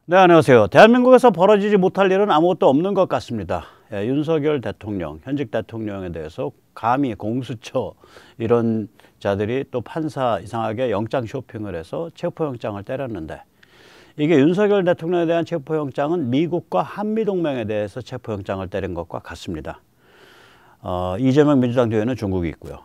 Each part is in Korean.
네, 안녕하세요. 대한민국에서 벌어지지 못할 일은 아무것도 없는 것 같습니다. 윤석열 대통령, 현직 대통령에 대해서 감히 공수처 이런 자들이 또 판사 이상하게 영장 쇼핑을 해서 체포영장을 때렸는데, 이게 윤석열 대통령에 대한 체포영장은 미국과 한미동맹에 대해서 체포영장을 때린 것과 같습니다. 이재명 민주당 뒤에는 중국이 있고요.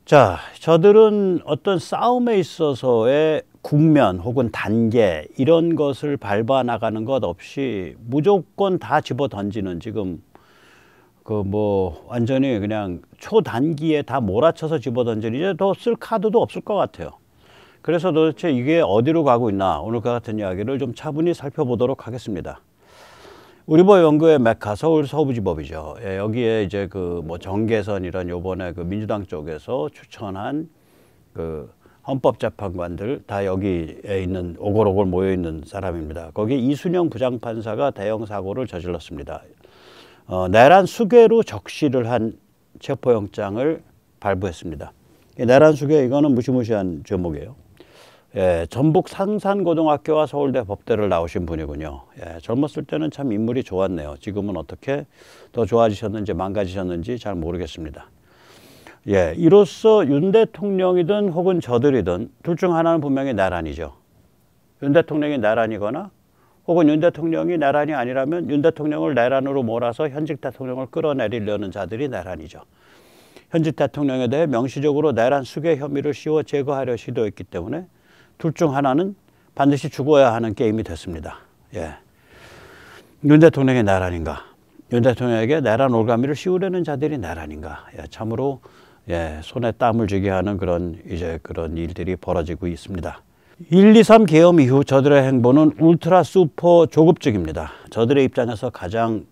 자, 저들은 어떤 싸움에 있어서의 국면 혹은 단계 이런 것을 밟아 나가는 것 없이 무조건 다 집어 던지는, 지금 완전히 그냥 초단기에 다 몰아쳐서 집어 던지는, 이제 더 쓸 카드도 없을 것 같아요. 그래서 도대체 이게 어디로 가고 있나, 오늘 그 같은 이야기를 좀 차분히 살펴보도록 하겠습니다. 우리법 연구의 메카 서울 서부지법이죠. 여기에 이제 정계선 이런 요번에 민주당 쪽에서 추천한 헌법재판관들 다 여기에 있는 오골오골 모여 있는 사람입니다. 거기 이순영 부장판사가 대형 사고를 저질렀습니다. 내란 수괴로 적시를 한 체포영장을 발부했습니다. 내란 수괴, 이거는 무시무시한 제목이에요. 전북 상산고등학교와 서울대 법대를 나오신 분이군요. 젊었을 때는 참 인물이 좋았네요. 지금은 어떻게 더 좋아지셨는지 망가지셨는지 잘 모르겠습니다. 이로써 윤 대통령이든 혹은 저들이든 둘 중 하나는 분명히 내란이죠. 윤 대통령이 내란이거나 혹은 윤 대통령이 내란이 아니라면 윤 대통령을 내란으로 몰아서 현직 대통령을 끌어내리려는 자들이 내란이죠. 현직 대통령에 대해 명시적으로 내란 수괴 혐의를 씌워 제거하려 시도했기 때문에 둘 중 하나는 반드시 죽어야 하는 게임이 됐습니다. 윤 대통령의 내란인가, 윤 대통령에게 내란 올가미를 씌우려는 자들이 내란인가, 참으로 손에 땀을 쥐게 하는 그런 일들이 벌어지고 있습니다. 1.23 계엄 이후 저들의 행보는 울트라 슈퍼 조급증입니다. 저들의 입장에서 가장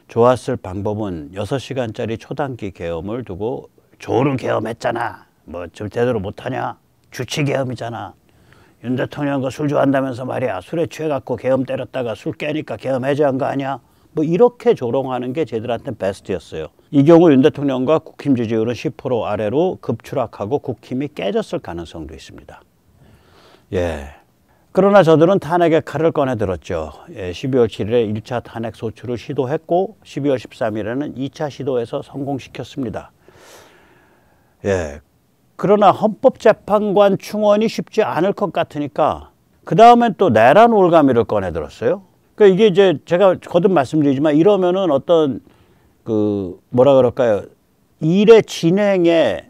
좋았을 방법은 6시간짜리 초단기 계엄을 두고 조를 계엄했잖아, 좀 제대로 못하냐, 주치 계엄이잖아, 윤 대통령 술 좋아한다면서 말이야, 술에 취해갖고 계엄 때렸다가 술 깨니까 계엄 해제한 거 아니야, 이렇게 조롱하는 게 쟤들한테 베스트였어요. 이 경우 윤 대통령과 국힘 지지율은 10% 아래로 급추락하고 국힘이 깨졌을 가능성도 있습니다. 그러나 저들은 탄핵의 칼을 꺼내 들었죠. 12월 7일에 1차 탄핵 소추를 시도했고 12월 13일에는 2차 시도에서 성공시켰습니다. 그러나 헌법재판관 충원이 쉽지 않을 것 같으니까 그 다음엔 또 내란 올가미를 꺼내 들었어요. 그러니까 이게 이제 제가 거듭 말씀드리지만, 이러면은 어떤 일의 진행에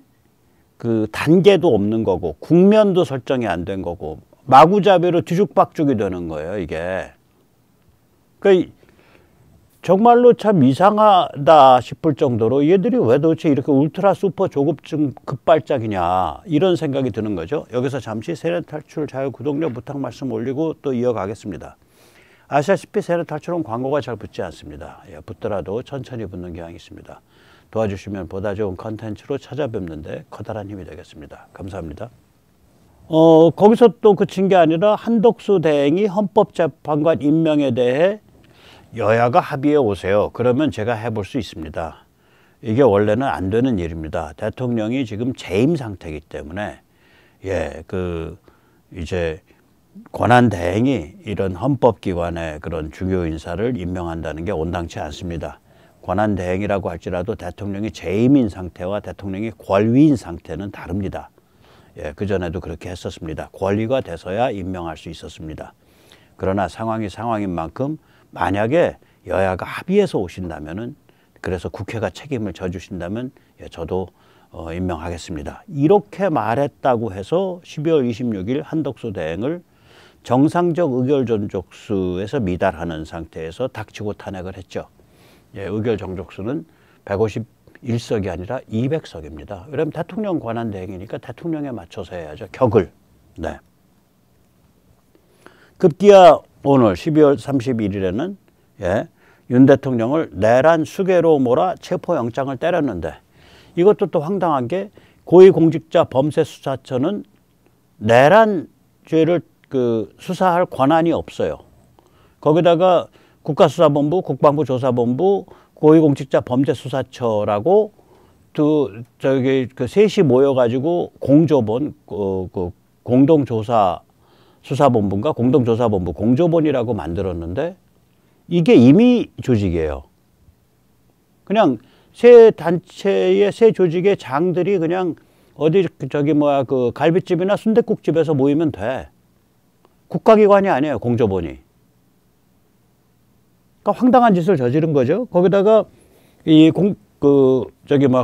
단계도 없는 거고 국면도 설정이 안 된 거고 마구잡이로 뒤죽박죽이 되는 거예요, 이게. 그러니까 정말로 참 이상하다 싶을 정도로 얘들이 왜 도대체 이렇게 울트라 슈퍼 조급증 급발작이냐, 이런 생각이 드는 거죠. 여기서 잠시 세례탈출 자유 구독료 부탁 말씀 올리고 또 이어가겠습니다. 아시다시피 세례탈출은 광고가 잘 붙지 않습니다. 붙더라도 천천히 붙는 경향이 있습니다. 도와주시면 보다 좋은 컨텐츠로 찾아뵙는데 커다란 힘이 되겠습니다. 감사합니다. 거기서 또 그친 게 아니라 한덕수 대행이 헌법재판관 임명에 대해 여야가 합의해 오세요. 그러면 제가 해볼 수 있습니다. 이게 원래는 안 되는 일입니다. 대통령이 지금 재임 상태이기 때문에 이제 권한 대행이 이런 헌법기관의 그런 중요 인사를 임명한다는 게 온당치 않습니다. 권한 대행이라고 할지라도 대통령이 재임인 상태와 대통령이 권위인 상태는 다릅니다. 그전에도 그렇게 했었습니다. 권위가 돼서야 임명할 수 있었습니다. 그러나 상황이 상황인 만큼 만약에 여야가 합의해서 오신다면은, 그래서 국회가 책임을 져주신다면 저도 임명하겠습니다. 이렇게 말했다고 해서 12월 26일 한덕수 대행을 정상적 의결 존족수에서 미달하는 상태에서 닥치고 탄핵을 했죠. 의결 정족수는 151석이 아니라 200석입니다. 왜냐하면 대통령 권한 대행이니까 대통령에 맞춰서 해야죠. 격을. 급기야 오늘 12월 31일에는 윤 대통령을 내란 수괴로 몰아 체포영장을 때렸는데, 이것도 또 황당한 게 고위공직자 범죄수사처는 내란 죄를 수사할 권한이 없어요. 거기다가 국가수사본부, 국방부조사본부, 고위공직자 범죄수사처라고 셋이 모여가지고 공조본 공동조사 수사본부인가 공동조사본부 공조본이라고 만들었는데 이게 임의 조직이에요. 그냥 새 단체의 새 조직의 장들이 그냥 어디 저기 뭐야 그 갈비집이나 순댓국집에서 모이면 돼. 국가기관이 아니에요, 공조본이. 그러니까 황당한 짓을 저지른 거죠. 거기다가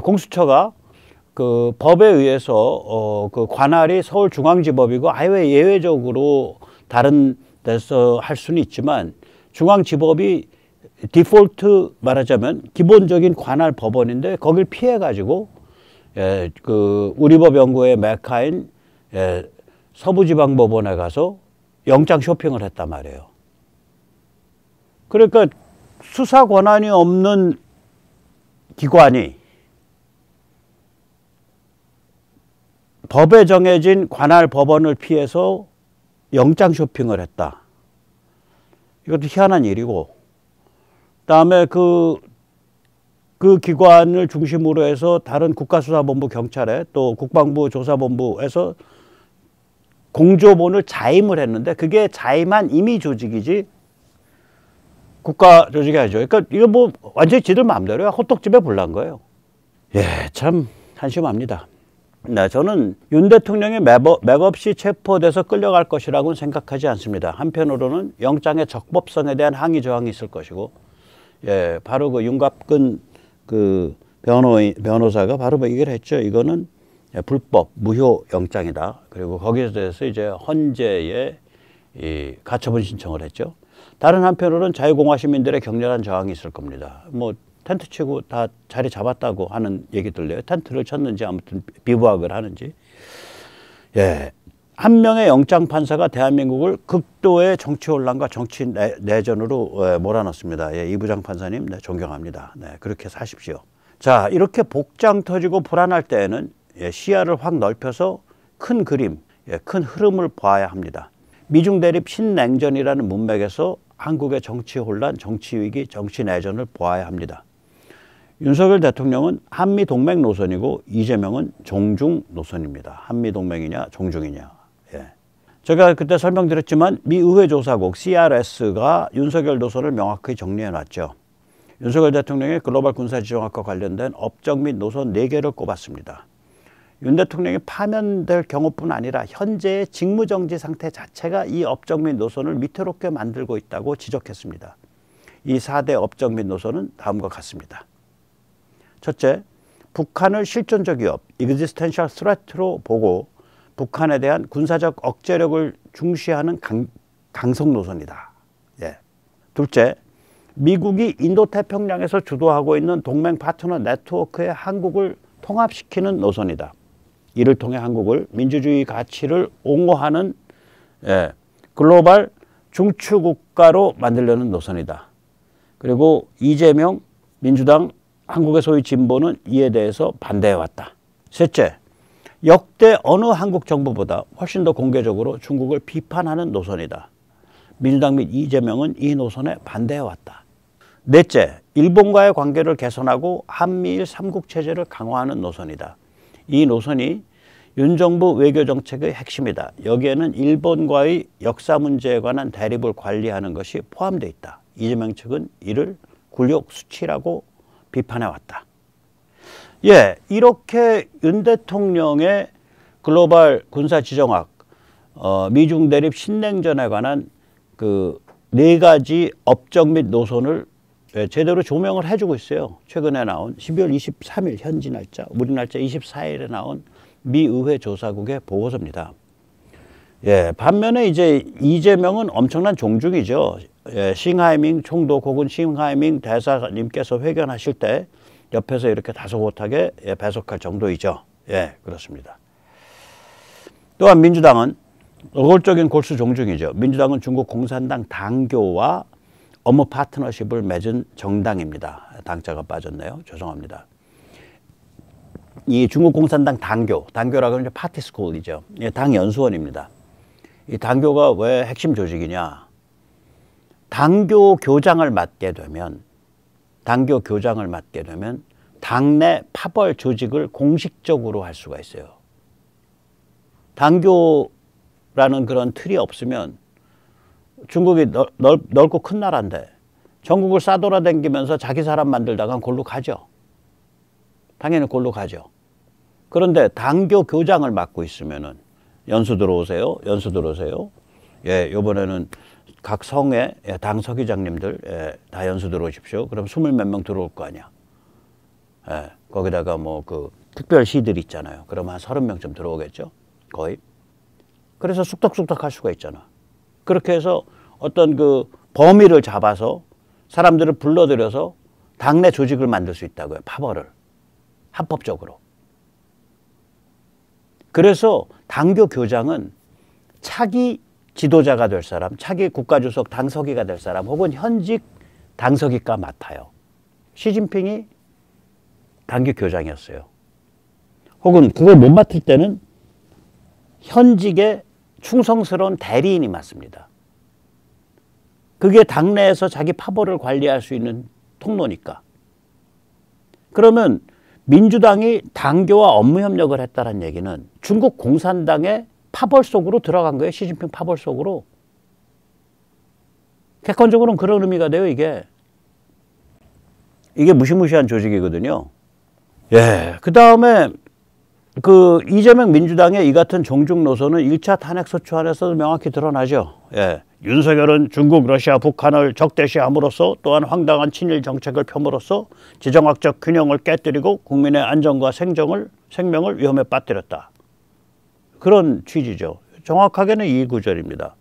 공수처가 그 법에 의해서 그 관할이 서울중앙지법이고 아예 예외적으로 다른 데서 할 수는 있지만 중앙지법이 디폴트 말하자면 기본적인 관할 법원인데 거길 피해 가지고 그 우리법연구의 메카인 서부지방법원에 가서 영장 쇼핑을 했단 말이에요. 그러니까 수사 권한이 없는 기관이 법에 정해진 관할 법원을 피해서 영장 쇼핑을 했다. 이것도 희한한 일이고, 그다음에 그 기관을 중심으로 해서 다른 국가수사본부 경찰에 또 국방부 조사본부에서 공조본을 자임을 했는데 그게 자임한 임의 조직이지 국가 조직이 아니죠. 그러니까 이거 뭐 완전히 지들 마음대로야. 호떡집에 불난 거예요. 예, 참 한심합니다. 네, 저는 윤 대통령이 맥없이 체포돼서 끌려갈 것이라고는 생각하지 않습니다. 한편으로는 영장의 적법성에 대한 항의 조항이 있을 것이고, 예, 바로 그 윤갑근 그 변호사가 바로 뭐 얘기를 했죠. 이거는 불법 무효 영장이다. 그리고 거기에 대해서 이제 헌재에 가처분 신청을 했죠. 다른 한편으로는 자유공화 시민들의 격렬한 저항이 있을 겁니다. 뭐 텐트 치고 다 자리 잡았다고 하는 얘기 들려요. 텐트를 쳤는지 아무튼 비부학을 하는지. 예, 한 명의 영장 판사가 대한민국을 극도의 정치 혼란과 정치 내전으로 몰아넣습니다. 예, 이부장 판사님, 네, 존경합니다. 네, 그렇게 사십시오. 자, 이렇게 복장 터지고 불안할 때에는 시야를 확 넓혀서 큰 그림, 큰 흐름을 봐야 합니다. 미중 대립 신냉전이라는 문맥에서 한국의 정치 혼란, 정치 위기, 정치 내전을 보아야 합니다. 윤석열 대통령은 한미 동맹 노선이고 이재명은 종중 노선입니다. 한미 동맹이냐 종중이냐. 예. 제가 그때 설명드렸지만 미 의회조사국 CRS가 윤석열 노선을 명확히 정리해 놨죠. 윤석열 대통령의 글로벌 군사지정학과 관련된 업적 및 노선 4개를 꼽았습니다. 윤 대통령이 파면될 경우뿐 아니라 현재의 직무정지 상태 자체가 이 업적 및 노선을 위태롭게 만들고 있다고 지적했습니다. 이 4대 업적 및 노선은 다음과 같습니다. 첫째, 북한을 실존적 위협, existential threat로 보고 북한에 대한 군사적 억제력을 중시하는 강성 노선이다. 예. 둘째, 미국이 인도태평양에서 주도하고 있는 동맹 파트너 네트워크에 한국을 통합시키는 노선이다. 이를 통해 한국을 민주주의 가치를 옹호하는 글로벌 중추국가로 만들려는 노선이다. 그리고 이재명 민주당 한국의 소위 진보는 이에 대해서 반대해왔다. 셋째, 역대 어느 한국 정부보다 훨씬 더 공개적으로 중국을 비판하는 노선이다. 민주당 및 이재명은 이 노선에 반대해왔다. 넷째, 일본과의 관계를 개선하고 한미일 삼국체제를 강화하는 노선이다. 이 노선이 윤 정부 외교정책의 핵심이다. 여기에는 일본과의 역사 문제에 관한 대립을 관리하는 것이 포함되어 있다. 이재명 측은 이를 굴욕 수치라고 비판해왔다. 예, 이렇게 윤 대통령의 글로벌 군사지정학, 미중 대립 신냉전에 관한 그 4가지 업적 및 노선을 제대로 조명을 해주고 있어요. 최근에 나온 12월 23일 현지 날짜, 우리 날짜 24일에 나온 미 의회 조사국의 보고서입니다. 예, 반면에 이제 이재명은 엄청난 종중이죠. 예, 싱하이밍 총독 혹은 싱하이밍 대사님께서 회견하실 때 옆에서 이렇게 다소곳하게 배석할 정도이죠. 예, 그렇습니다. 또한 민주당은 노골적인 골수 종중이죠. 민주당은 중국 공산당 당교와 업무 파트너십을 맺은 정당입니다. 당자가 빠졌네요. 죄송합니다. 이 중국 공산당 당교라고 하면 파티스쿨이죠. 예, 당 연수원입니다. 이 당교가 왜 핵심 조직이냐? 당교 교장을 맡게 되면 당내 파벌 조직을 공식적으로 할 수가 있어요. 당교를 중국이라는 그런 틀이 없으면 중국이 넓고 큰 나라인데 전국을 싸돌아다니면서 자기 사람 만들다간 골로 가죠. 당연히 골로 가죠. 그런데 당교 교장을 맡고 있으면은 연수 들어오세요. 연수 들어오세요. 예, 요번에는 각 성의 당 서기장님들 다 연수 들어오십시오. 그럼 20몇 명 들어올 거 아니야. 예, 거기다가 뭐 그 특별 시들 있잖아요. 그럼 한 30명쯤 들어오겠죠. 거의. 그래서 쑥덕쑥덕 할 수가 있잖아. 그렇게 해서 어떤 그 범위를 잡아서 사람들을 불러들여서 당내 조직을 만들 수 있다고요. 파벌을. 합법적으로. 그래서 당교 교장은 차기 지도자가 될 사람, 차기 국가주석 당서기가 될 사람 혹은 현직 당서기가 맡아요. 시진핑이 당교 교장이었어요. 혹은 그걸 못 맡을 때는 현직의 충성스러운 대리인이 맡습니다. 그게 당내에서 자기 파벌을 관리할 수 있는 통로니까. 그러면 민주당이 당교와 업무 협력을 했다는 얘기는 중국 공산당의 파벌 속으로 들어간 거예요. 시진핑 파벌 속으로. 객관적으로는 그런 의미가 돼요, 이게. 이게 무시무시한 조직이거든요. 예. 그 다음에 그 이재명 민주당의 이 같은 종중 노선은 1차 탄핵소추안에서도 명확히 드러나죠. 예. 윤석열은 중국, 러시아, 북한을 적대시함으로써 또한 황당한 친일 정책을 펴므로써 지정학적 균형을 깨뜨리고 국민의 안전과 생명을 위험에 빠뜨렸다. 그런 취지죠. 정확하게는 이 구절입니다.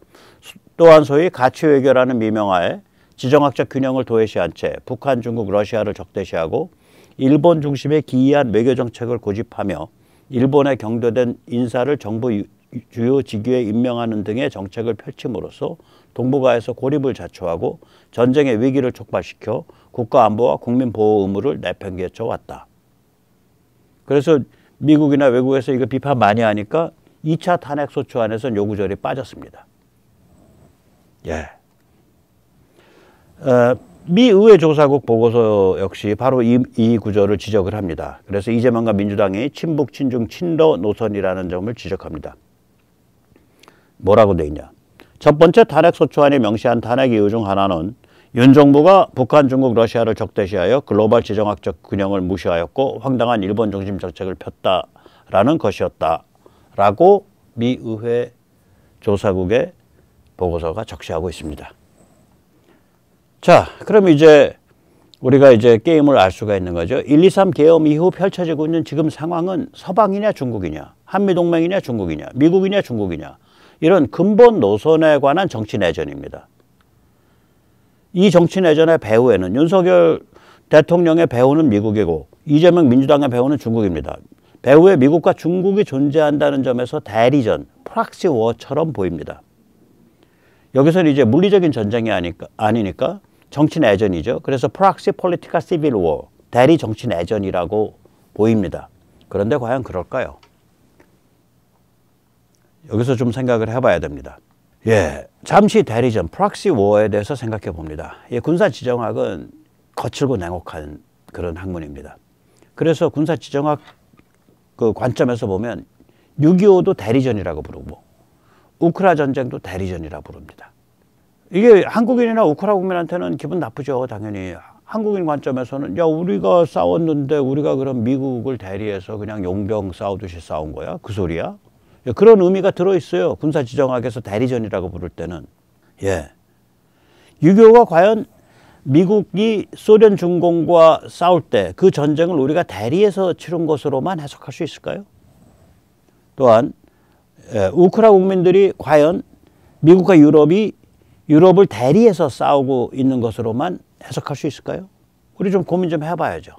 또한 소위 가치외교라는 미명하에 지정학적 균형을 도외시한 채 북한, 중국, 러시아를 적대시하고 일본 중심의 기이한 외교정책을 고집하며 일본에 경도된 인사를 정부 주요 직위에 임명하는 등의 정책을 펼침으로써 동북아에서 고립을 자초하고 전쟁의 위기를 촉발시켜 국가안보와 국민보호 의무를 내팽개쳐 왔다. 그래서 미국이나 외국에서 이거 비판 많이 하니까 2차 탄핵소추안에서는 요 구절이 빠졌습니다. 예. 미 의회 조사국 보고서 역시 바로 이 구절을 지적을 합니다. 그래서 이재명과 민주당이 친북, 친중, 친러 노선이라는 점을 지적합니다. 뭐라고 돼 있냐. 첫 번째 탄핵소추안이 명시한 탄핵 이유 중 하나는 윤 정부가 북한, 중국, 러시아를 적대시하여 글로벌 지정학적 균형을 무시하였고 황당한 일본 중심 정책을 폈다라는 것이었다라고 미 의회 조사국의 보고서가 적시하고 있습니다. 자, 그럼 이제 우리가 이제 게임을 알 수가 있는 거죠. 1.23 계엄 이후 펼쳐지고 있는 지금 상황은 서방이냐 중국이냐, 한미동맹이냐 중국이냐, 미국이냐 중국이냐, 이런 근본 노선에 관한 정치 내전입니다. 이 정치 내전의 배후에는 윤석열 대통령의 배후는 미국이고 이재명 민주당의 배후는 중국입니다. 배후에 미국과 중국이 존재한다는 점에서 대리전, 프락시 워처럼 보입니다. 여기서는 이제 물리적인 전쟁이 아니니까 정치 내전이죠. 그래서 프락시 폴리티카 시빌 워, 대리 정치 내전이라고 보입니다. 그런데 과연 그럴까요? 여기서 좀 생각을 해봐야 됩니다. 예, 잠시 대리전, 프락시 워에 대해서 생각해 봅니다. 예, 군사 지정학은 거칠고 냉혹한 그런 학문입니다. 그래서 군사 지정학 그 관점에서 보면 6.25도 대리전이라고 부르고 우크라 전쟁도 대리전이라고 부릅니다. 이게 한국인이나 우크라 국민한테는 기분 나쁘죠, 당연히. 한국인 관점에서는 야, 우리가 싸웠는데 우리가 그럼 미국을 대리해서 그냥 용병 싸우듯이 싸운 거야? 그 소리야? 그런 의미가 들어있어요. 군사지정학에서 대리전이라고 부를 때는. 예. 6.25가 과연 미국이 소련 중공과 싸울 때 그 전쟁을 우리가 대리해서 치른 것으로만 해석할 수 있을까요? 또한 우크라 국민들이 과연 미국과 유럽을 대리해서 싸우고 있는 것으로만 해석할 수 있을까요? 우리 좀 고민 좀 해봐야죠.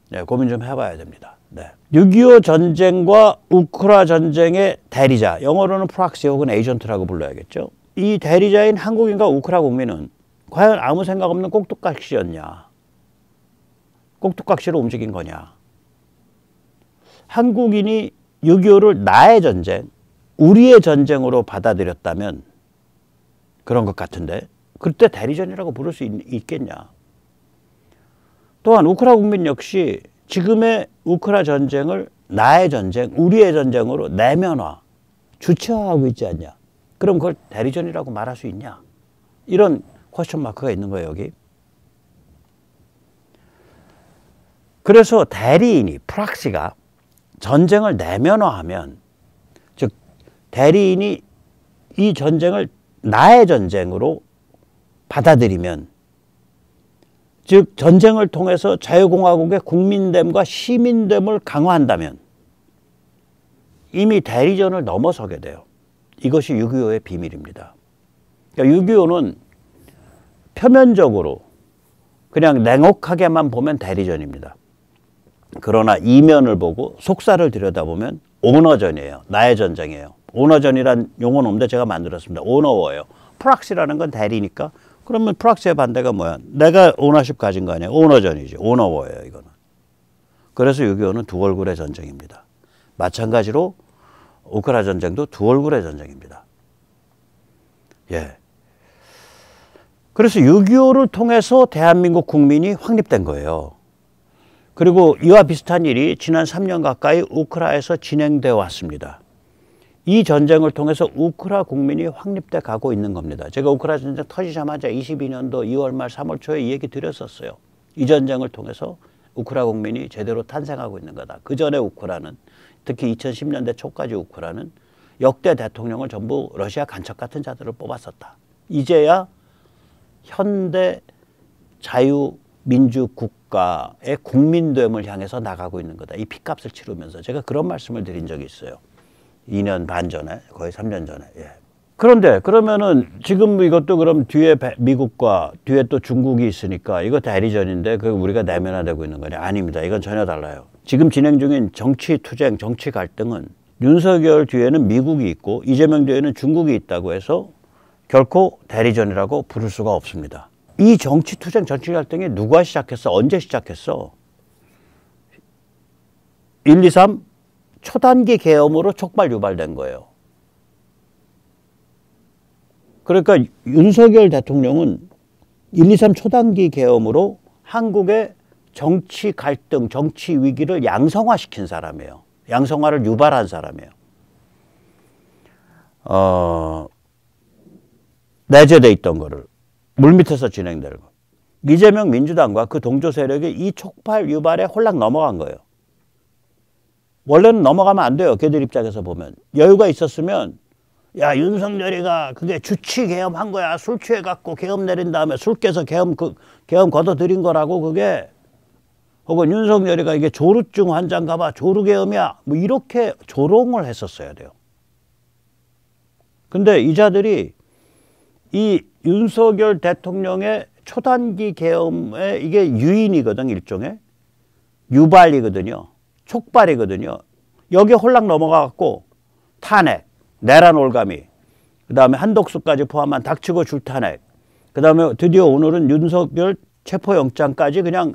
네, 고민 좀 해봐야 됩니다. 네. 6.25 전쟁과 우크라 전쟁의 대리자, 영어로는 프락시 혹은 에이전트라고 불러야겠죠. 이 대리자인 한국인과 우크라 국민은 과연 아무 생각 없는 꼭두각시였냐? 꼭두각시로 움직인 거냐? 한국인이 6.25를 나의 전쟁, 우리의 전쟁으로 받아들였다면 그런 것 같은데 그때 대리전이라고 부를 수 있겠냐? 또한 우크라 국민 역시 지금의 우크라 전쟁을 나의 전쟁, 우리의 전쟁으로 내면화, 주체화하고 있지 않냐. 그럼 그걸 대리전이라고 말할 수 있냐. 이런 퀘스천 마크가 있는 거예요, 여기. 그래서 대리인이, 프락시가 전쟁을 내면화하면, 즉 대리인이 이 전쟁을 나의 전쟁으로 받아들이면, 즉 전쟁을 통해서 자유공화국의 국민됨과 시민됨을 강화한다면 이미 대리전을 넘어서게 돼요. 이것이 6.25의 비밀입니다. 그러니까 6.25는 표면적으로 그냥 냉혹하게만 보면 대리전입니다. 그러나 이면을 보고 속살을 들여다보면 오너전이에요. 나의 전쟁이에요. 오너전이란 용어는 없는데 제가 만들었습니다. 오너워예요. 프락시라는 건 대리니까 그러면 프락시의 반대가 뭐야? 내가 오너십 가진 거 아니야? 오너전이지. 오너워예요, 이거는. 그래서 6.25는 두 얼굴의 전쟁입니다. 마찬가지로 우크라이나 전쟁도 두 얼굴의 전쟁입니다. 예. 그래서 6.25를 통해서 대한민국 국민이 확립된 거예요. 그리고 이와 비슷한 일이 지난 3년 가까이 우크라이나에서 진행되어 왔습니다. 이 전쟁을 통해서 우크라 국민이 확립돼 가고 있는 겁니다. 제가 우크라이나 전쟁 터지자마자 22년도 2월 말 3월 초에 이 얘기 드렸었어요. 이 전쟁을 통해서 우크라 국민이 제대로 탄생하고 있는 거다. 그 전에 우크라는, 특히 2010년대 초까지 우크라는 역대 대통령을 전부 러시아 간첩 같은 자들을 뽑았었다. 이제야 현대 자유민주국가의 국민됨을 향해서 나가고 있는 거다. 이 핏값을 치르면서 제가 그런 말씀을 드린 적이 있어요. 2년 반 전에, 거의 3년 전에. 예. 그런데 그러면은 지금 이것도 그럼 뒤에 미국과 뒤에 또 중국이 있으니까 이거 대리전인데 그 우리가 내면화되고 있는 거냐? 아닙니다. 이건 전혀 달라요. 지금 진행 중인 정치 투쟁, 정치 갈등은 윤석열 뒤에는 미국이 있고 이재명 뒤에는 중국이 있다고 해서 결코 대리전이라고 부를 수가 없습니다. 이 정치 투쟁, 정치 갈등이 누가 시작했어? 언제 시작했어? 1, 2, 3 초단기 계엄으로 촉발 유발된 거예요. 그러니까 윤석열 대통령은 1, 2, 3 초단기 계엄으로 한국의 정치 갈등, 정치 위기를 양성화시킨 사람이에요. 양성화를 유발한 사람이에요. 내재돼 있던 거를 물밑에서 진행되는 거. 이재명 민주당과 그 동조 세력이 이 촉발 유발에 홀랑 넘어간 거예요. 원래는 넘어가면 안 돼요. 걔들 입장에서 보면. 여유가 있었으면 야, 윤석열이가 그게 주치 계엄한 거야. 술 취해갖고 계엄 내린 다음에 술 깨서 계엄 걷어들인 거라고 그게. 혹은 윤석열이가 이게 조루증 환자인가 봐. 조루계엄이야. 뭐 이렇게 조롱을 했었어야 돼요. 근데 이 자들이 이 윤석열 대통령의 초단기 계엄에 이게 유인이거든. 일종의. 유발이거든요. 촉발이거든요. 여기에 홀랑 넘어가갖고 탄핵, 내란 올가미, 그 다음에 한독수까지 포함한 닥치고 줄 탄핵, 그 다음에 드디어 오늘은 윤석열 체포영장까지 그냥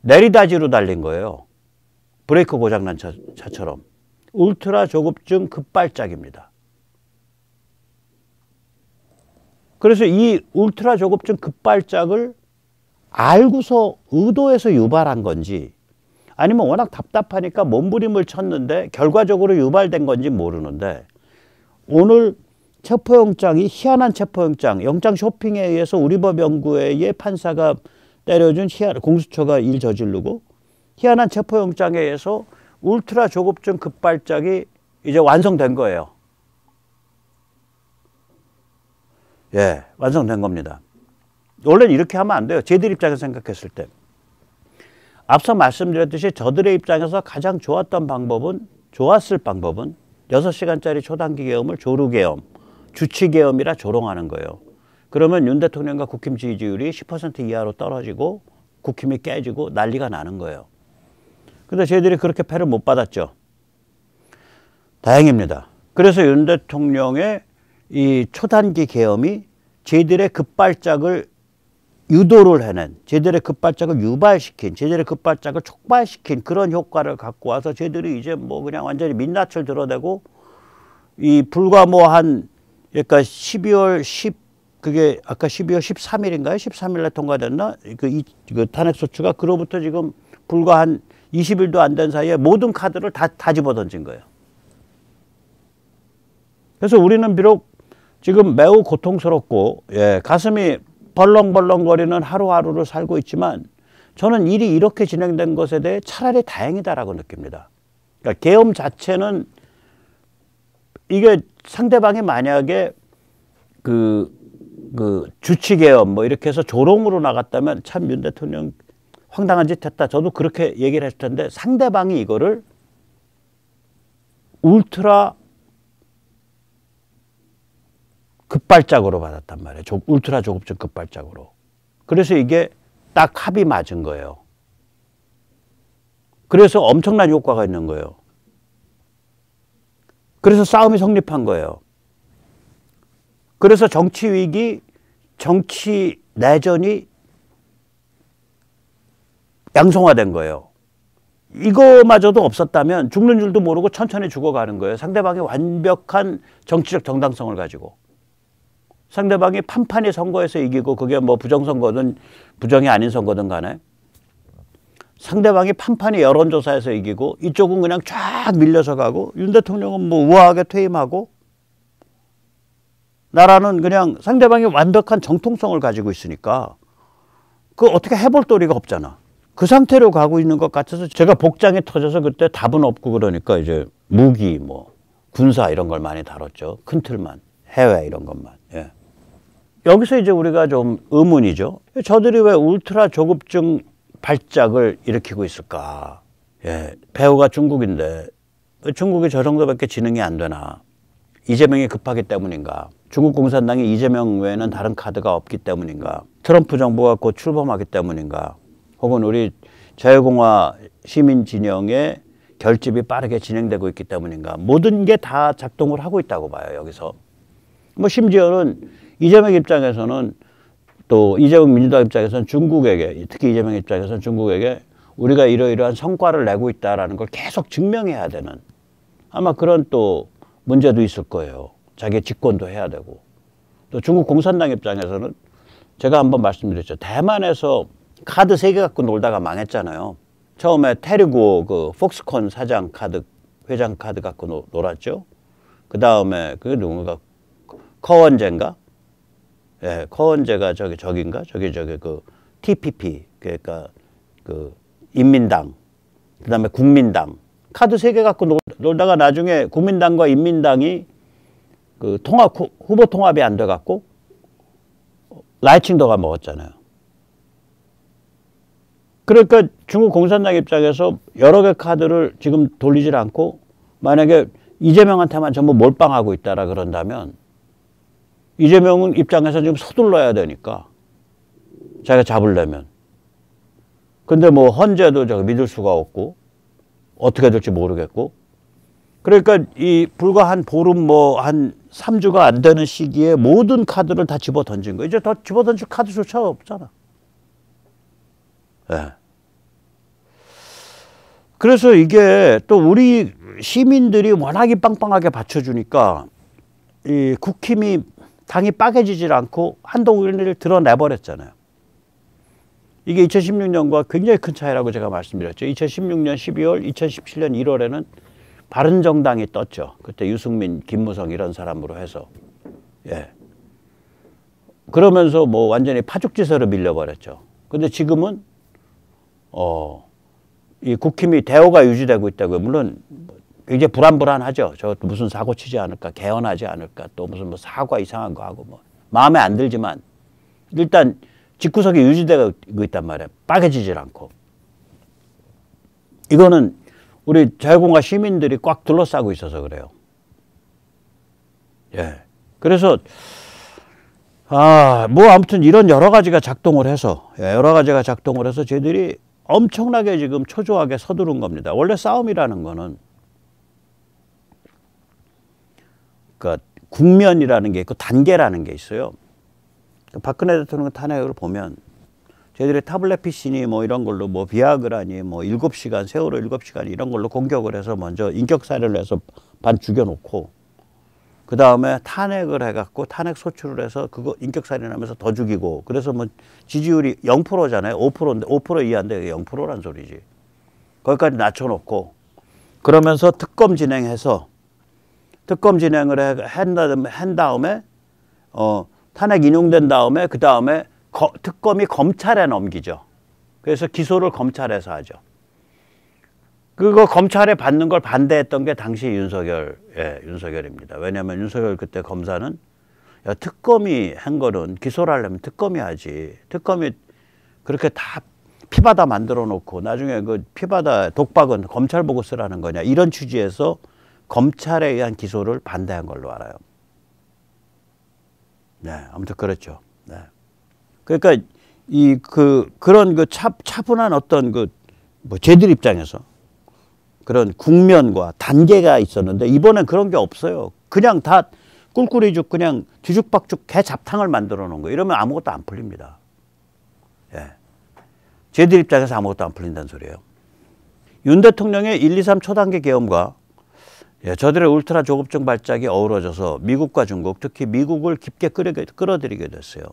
내리다지로 달린 거예요. 브레이크 고장난 차처럼. 울트라 조급증 급발작입니다. 그래서 이 울트라 조급증 급발작을 알고서 의도해서 유발한 건지 아니면 워낙 답답하니까 몸부림을 쳤는데 결과적으로 유발된 건지 모르는데 오늘 체포영장이 희한한 체포영장, 영장 쇼핑에 의해서 우리법연구회의 판사가 때려준 공수처가 일 저지르고 희한한 체포영장에 의해서 울트라 조급증 급발작이 이제 완성된 거예요. 예, 완성된 겁니다. 원래는 이렇게 하면 안 돼요. 쟤들 입장에서 생각했을 때. 앞서 말씀드렸듯이 저들의 입장에서 가장 좋았을 방법은 6시간짜리 초단기 계엄을 조루계엄, 주치계엄이라 조롱하는 거예요. 그러면 윤 대통령과 국힘 지지율이 10% 이하로 떨어지고 국힘이 깨지고 난리가 나는 거예요. 근데 저희들이 그렇게 패를 못 받았죠. 다행입니다. 그래서 윤 대통령의 이 초단기 계엄이 저희들의 급발작을 유도를 해낸, 저희들의 급발작을 유발시킨, 저희들의 급발작을 촉발시킨 그런 효과를 갖고 와서 저희들이 이제 뭐 그냥 완전히 민낯을 드러내고 이 불과 뭐 한 그러니까 12월 10 그게 아까 12월 13일인가요? 13일에 통과됐나? 그 탄핵소추가 그로부터 지금 불과 한 20일도 안 된 사이에 모든 카드를 다 집어던진 거예요. 그래서 우리는 비록 지금 매우 고통스럽고 가슴이 벌렁벌렁거리는 하루하루를 살고 있지만 저는 일이 이렇게 진행된 것에 대해 차라리 다행이다라고 느낍니다. 그러니까 계엄 자체는 이게 상대방이 만약에 그 주치계엄 뭐 이렇게 해서 조롱으로 나갔다면 참 윤 대통령 황당한 짓 했다. 저도 그렇게 얘기를 했을 텐데 상대방이 이거를 울트라 급발작으로 받았단 말이에요. 울트라 조급증 급발작으로. 그래서 이게 딱 합이 맞은 거예요. 그래서 엄청난 효과가 있는 거예요. 그래서 싸움이 성립한 거예요. 그래서 정치 위기, 정치 내전이 양성화된 거예요. 이거마저도 없었다면 죽는 줄도 모르고 천천히 죽어가는 거예요. 상대방이 완벽한 정치적 정당성을 가지고. 상대방이 판판히 선거에서 이기고 그게 뭐 부정선거든 부정이 아닌 선거든 간에 상대방이 판판히 여론조사에서 이기고 이쪽은 그냥 쫙 밀려서 가고 윤 대통령은 뭐 우아하게 퇴임하고 나라는 그냥 상대방이 완벽한 정통성을 가지고 있으니까 그거 어떻게 해볼 도리가 없잖아. 그 상태로 가고 있는 것 같아서 제가 복장이 터져서 그때 답은 없고 그러니까 이제 무기 뭐 군사 이런 걸 많이 다뤘죠. 큰 틀만 해외 이런 것만. 예. 여기서 이제 우리가 좀 의문이죠. 저들이 왜 울트라 조급증 발작을 일으키고 있을까? 예. 배후가 중국인데 중국이 저 정도밖에 지능이 안 되나? 이재명이 급하기 때문인가? 중국 공산당이 이재명 외에는 다른 카드가 없기 때문인가? 트럼프 정부가 곧 출범하기 때문인가? 혹은 우리 자유공화 시민 진영의 결집이 빠르게 진행되고 있기 때문인가? 모든 게 다 작동을 하고 있다고 봐요. 여기서. 뭐 심지어는 이재명 입장에서는 또 이재명 민주당 입장에서는 중국에게 특히 이재명 입장에서는 중국에게 우리가 이러이러한 성과를 내고 있다라는 걸 계속 증명해야 되는 아마 그런 또 문제도 있을 거예요. 자기 집권도 해야 되고. 또 중국 공산당 입장에서는 제가 한번 말씀드렸죠. 대만에서 카드 3개 갖고 놀다가 망했잖아요. 처음에 테르고 그 폭스콘 사장 카드 회장 카드 갖고 놀았죠. 그 다음에 그게 누군가 커원제인가? 예, 커원제가 저긴가? 저기 그 TPP 그러니까 그 인민당 그다음에 국민당 카드 3개 갖고 놀다가 나중에 국민당과 인민당이 그 후보 통합이 안 돼 갖고 라이칭도가 먹었잖아요. 그러니까 중국 공산당 입장에서 여러 개 카드를 지금 돌리질 않고 만약에 이재명한테만 전부 몰빵하고 있다라 그런다면 이재명 입장에서 지금 서둘러야 되니까 자기가 잡으려면. 근데 뭐 헌재도 저거 믿을 수가 없고 어떻게 될지 모르겠고 그러니까 이 불과 한 보름 뭐 한 3주가 안 되는 시기에 모든 카드를 다 집어 던진 거예요. 이제 더 집어 던질 카드조차 없잖아. 예. 그래서 이게 또 우리 시민들이 워낙에 빵빵하게 받쳐주니까 이 국힘이 당이 빠개지질 않고 한동훈을 드러내버렸잖아요. 이게 2016년과 굉장히 큰 차이라고 제가 말씀드렸죠. 2016년 12월, 2017년 1월에는 바른정당이 떴죠. 그때 유승민, 김무성 이런 사람으로 해서. 예. 그러면서 뭐 완전히 파죽지세로 밀려버렸죠. 근데 지금은, 이 국힘이 대오가 유지되고 있다고요. 물론 굉장히 불안불안하죠. 저 무슨 사고 치지 않을까, 개헌하지 않을까, 또 무슨 뭐 사과 이상한 거 하고 뭐. 마음에 안 들지만 일단 집구석이 유지되고 있단 말이에요. 빠개지질 않고. 이거는 우리 자유공화 시민들이 꽉 둘러싸고 있어서 그래요. 예. 그래서, 뭐 아무튼 이런 여러 가지가 작동을 해서, 여러 가지가 작동을 해서 저희들이 엄청나게 지금 초조하게 서두른 겁니다. 원래 싸움이라는 거는, 그러니까 국면이라는 게 있고 단계라는 게 있어요. 박근혜 대통령 탄핵을 보면 저희들이 타블렛 PC니 뭐 이런 걸로 뭐 비아그라니 뭐 7시간 세월호 7시간 이런 걸로 공격을 해서 먼저 인격살해를 해서 반 죽여놓고 그 다음에 탄핵을 해갖고 탄핵 소추를 해서 그거 인격살인하면서 더 죽이고 그래서 뭐 지지율이 0%잖아요. 5%인데 5% 이하인데 0%란 소리지. 거기까지 낮춰놓고 그러면서 특검 진행해서 특검 진행을 한 다음에 탄핵 인용된 다음에 그 다음에 특검이 검찰에 넘기죠. 그래서 기소를 검찰에서 하죠. 그거 검찰에 받는 걸 반대했던 게 당시 윤석열입니다. 왜냐하면 윤석열 그때 검사는 야, 특검이 한 거는 기소를 하려면 특검이 하지. 특검이 그렇게 다 피바다 만들어 놓고 나중에 그 피바다 독박은 검찰 보고 쓰라는 거냐. 이런 취지에서 검찰에 의한 기소를 반대한 걸로 알아요. 네, 아무튼 그렇죠. 네. 그러니까 그런 그 차분한 어떤 뭐 쟤들 입장에서 그런 국면과 단계가 있었는데 이번엔 그런 게 없어요. 그냥 다 꿀꿀이죽 그냥 뒤죽박죽 개 잡탕을 만들어 놓은 거예요. 이러면 아무것도 안 풀립니다. 예. 쟤들 입장에서 아무것도 안 풀린다는 소리예요. 윤 대통령의 1, 2, 3 초단계 계엄과 저들의 울트라 조급증 발작이 어우러져서 미국과 중국, 특히 미국을 깊게 끌어들이게 됐어요.